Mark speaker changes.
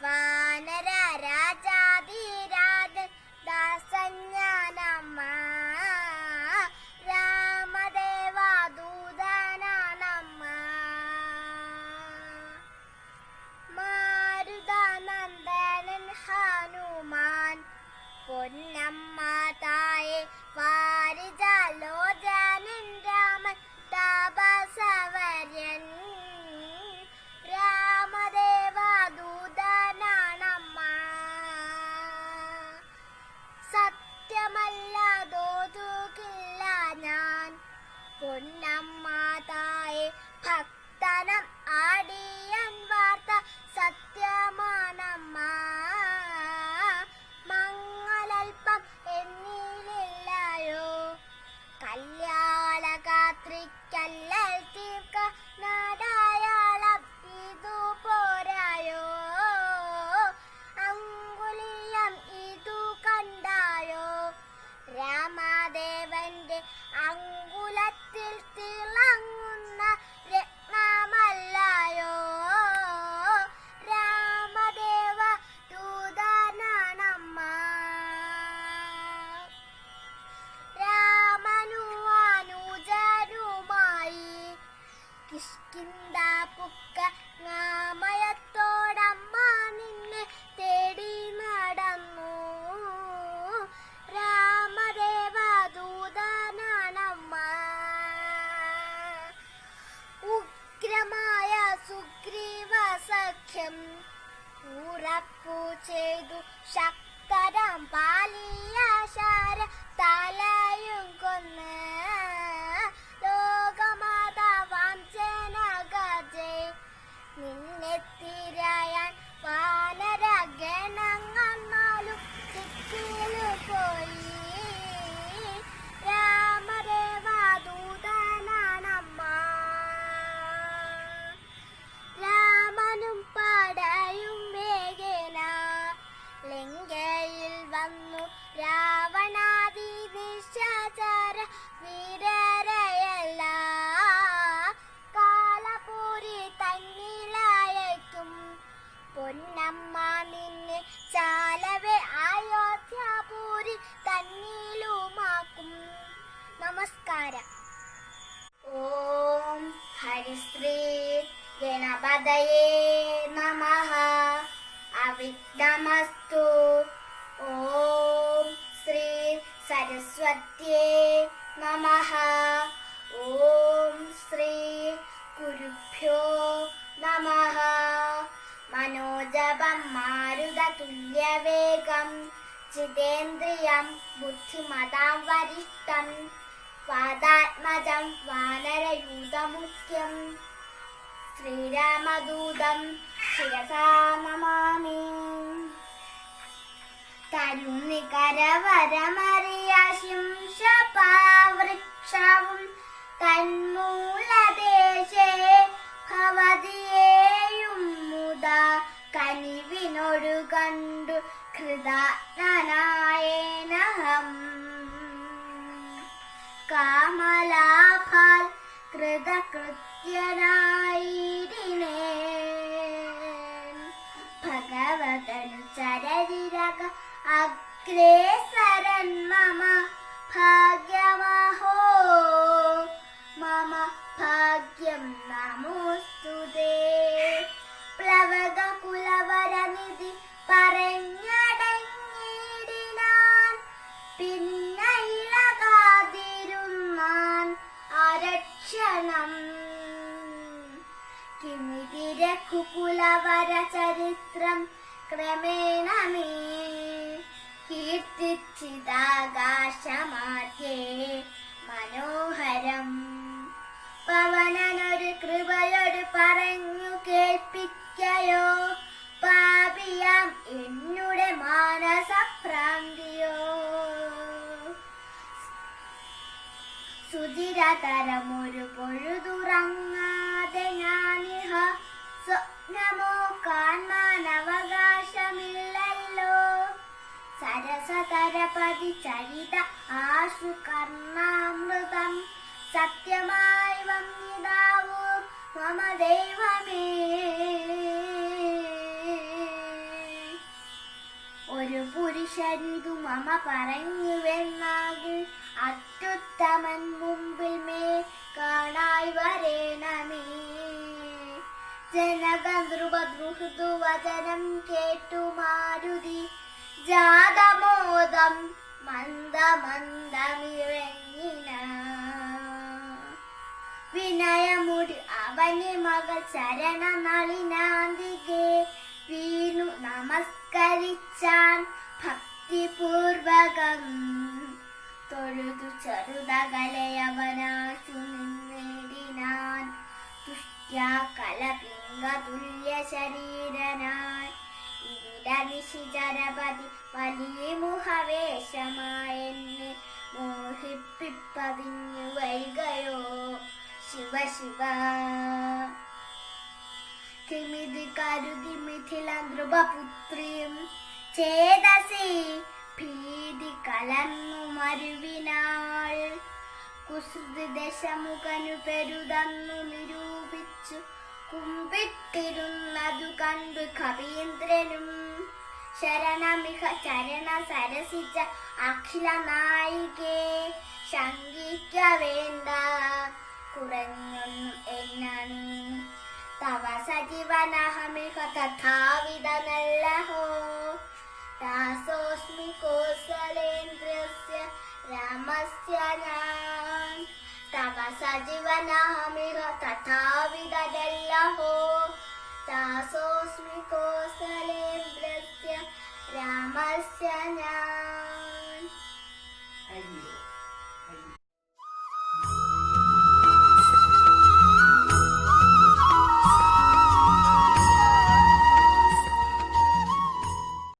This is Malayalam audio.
Speaker 1: വാനര രാജാധിരാജൻ ദാസൻ ഞാനമ്മ. രാമദേവദൂതനാണമ്മ. മാരുതനന്ദനൻ ഹനുമാൻ പൊന്നമ്മ തായെ. വാരിജാലോചനൻ രാമൻ താപസവര്യൻ. രാമദേവദൂതനാണമ്മ. സത്യമല്ലതോതുകില്ല ഞാൻ പൊന്നമ്മ തായെ. ഭക്തനം ആടിയൻ വാർത്ത സത്യമാണമ്മ. മംഗളൽപ്പം എന്നിലില്ലയോ കല്യാണഗാത്രിക്കല്ലൽ തീർക്ക നാടായാളം ഇതു പോരായോ. അങ്കുലിയം ഇതു കണ്ടായോ രാമദേവന്റെ അങ്കുലത്തിൽ തിളങ്ങുന്ന രത്നമല്ലയോ. രാമദേവ ദൂതനാണമ്മ. രാമനുവാനുജരുമായി കിഷ്കിന്ധാപുക്ക ങ്ങാമയത്തോടമ്മ നിന്നെ തേടി നടന്നു. രാമദേവദൂതനാണമ്മ. ഉഗ്രമായ സുഗ്രീവ സഖ്യം ഉറപ്പു ചെയ്തു ശക്തരം പാലിയ ശാര തലയും കൊന്ന്. ലോകമാതാവാം ജനകജെ നിന്നെ തിരയാൻ വാനര ഗണങ്ങന്നാലും ദിക്കിലു പോയി. രാമദേവദൂതനാണമ്മ. രാമനും പടയും വേഗേന ലങ്കയിൽ വന്നു. രാവണാദി നിശാചര വീരരെയല്ല കാലപൂരി തന്നിലയക്കും. പൊന്നമ്മ നിന്നെ ചാലവേ അയോധ്യാപൂരി തന്നിലുമാക്കും. നമസ്കാരം. ഓം ഹരിശ്രീ ഗണപതയേ നമഃ. അവിഘ്നമസ്തു. ഓം ശ്രീ സരസ്വത്യേ നമഃ. ഓം ശ്രീ ഗുരുഭ്യോ നമഃ. മനോജപം മാരുതതുല്യവേഗം ജിതേന്ദ്രിയം ബുദ്ധിമതാം വരിഷ്ഠം. വാതാത്മജം വാനരയൂഥമുഖ്യം ശ്രീരാമദൂതം ശിരസാ നമാമി. തരുണികരവരമറിയാശിംശപാവൃക്ഷവും തന്മൂലദേശേ ഭവതിയേയും മുദാ കനിവിനൊരു കണ്ടു കൃതജ്ഞനായേനഹം. കാമലാഭാൽ കൃതകൃത്യനായിടിനേൻ. ഭഗവതനു ചരരിരക അഗ്രേസരൻ മമ ഭാഗ്യമഹോ. മമ ഭാഗ്യം നമോസ്തുതേ. പ്ലവക കുലവരനിധി പറഞ്ഞടങ്ങിടിനാൻ. പിന്നയിളകാതിരുന്നാൻ അരക്ഷണം. കിമിതി രഘുകുലവര ചരിത്രം ക്രമേണ മേ കീർത്തിച്ചിതാകാശമാധ്യേ മനോഹരം. പവനനൊരു കൃപയോട് പറഞ്ഞു കേൾപ്പിക്കയോ പാപിയാം എന്നുടെ മാനസഭ്രാന്തിയോ. സുധിരതരമൊരു പൊഴുതുറങ്ങാതെ ഞാനിഹ സ്വപ്നമോ കാണാൻ അവകാശമില്ലല്ലോ. സരസതരപതി ചരിത ആശു കർണാമൃതം സത്യമായി വന്നിതാവൂ മമ ദൈവമേ. ഒരു പുരുഷനിതു മമ പറഞ്ഞുവെന്നാകിൽ അത്യുത്തമൻ മുമ്പിൽ മേ കാണായി വരേണമേ. ജനകനൃപദ്രുഹൃദു വചനം കേട്ടു മാരുതി ജാതമോദം മന്ദമന്ദമിറങ്ങിന. വിനയമുടി അവന് മകൾ ശരണ നളിനാന്തികെ വീണു നമസ്കരിച്ചാൻ ഭക്തിപൂർവകം. തൊഴുതു ചെറുതകലയവനാശു നിന്നിടിനാൻ തുഷ്ട്യാ കലപിംഗതുല്യ ശരീരനായി. ഇരുടനിശിചരപതി വലിയ മുഖവേഷമായെന്നെ മോഹിപ്പിപ്പതിഞ്ഞു വൈകയോ ശിവ ശിവ. കിമിതി കരുതി മിഥില നൃപപുത്രിയും ചേതസി ഭീതി കലർന്നു മരുവിനാൾ. കുസൃതി ദശമുഖനു പെരുതന്നു നിരൂപിച്ചു കുമ്പിട്ടിരുന്നതു കണ്ടു കവീന്ദ്രനും. ശരണമിഹ ചരണ സരസിച്ച അഖില നായികേ ശങ്കിക്ക വേണ്ട കുറഞ്ഞൊന്നും എന്നാണ്. തവ സജീവനഹമിഹ തഥാവിധനല്ലഹോ ദാസോസ്മി കോസലേന്ദ്രസ്യ രാമസ്യ ഞാൻ. തവ സജീവനഹമിഹ തഥാവിധനല്ലഹോ ദാസോസ്മി കോസലേ